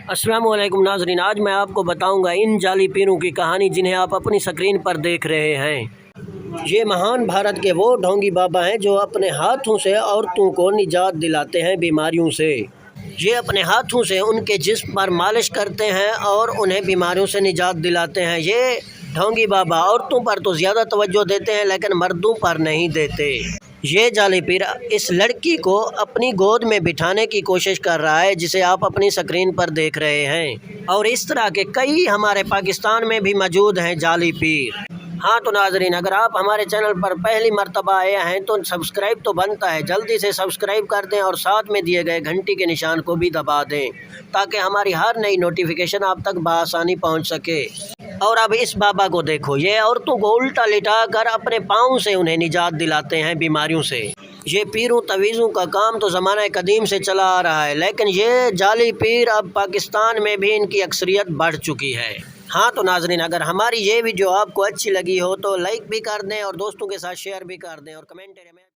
अस्सलाम वालेकुम नाज़रीन, आज मैं आपको बताऊंगा इन जाली पीरों की कहानी जिन्हें आप अपनी स्क्रीन पर देख रहे हैं। ये महान भारत के वो ढोंगी बाबा हैं जो अपने हाथों से औरतों को निजात दिलाते हैं बीमारियों से। ये अपने हाथों से उनके जिस्म पर मालिश करते हैं और उन्हें बीमारियों से निजात दिलाते हैं। ये ढोंगी बाबा औरतों पर तो ज़्यादा तवज्जो देते हैं लेकिन मर्दों पर नहीं देते। ये जाली पीर इस लड़की को अपनी गोद में बिठाने की कोशिश कर रहा है जिसे आप अपनी स्क्रीन पर देख रहे हैं, और इस तरह के कई हमारे पाकिस्तान में भी मौजूद हैं जाली पीर। हाँ तो नाजरीन, अगर आप हमारे चैनल पर पहली मर्तबा आए हैं तो सब्सक्राइब तो बनता है, जल्दी से सब्सक्राइब कर दें और साथ में दिए गए घंटी के निशान को भी दबा दें ताकि हमारी हर नई नोटिफिकेशन आप तक बआसानी पहुँच सके। और अब इस बाबा को देखो, ये औरतों को उल्टा लिटा कर अपने पाँव से उन्हें निजात दिलाते हैं बीमारियों से। ये पीरों तवीज़ों का काम तो ज़माना कदीम से चला आ रहा है, लेकिन ये जाली पीर अब पाकिस्तान में भी इनकी अक्सरियत बढ़ चुकी है। हाँ तो नाजरीन, अगर हमारी ये वीडियो आपको अच्छी लगी हो तो लाइक भी कर दें और दोस्तों के साथ शेयर भी कर दें और कमेंट में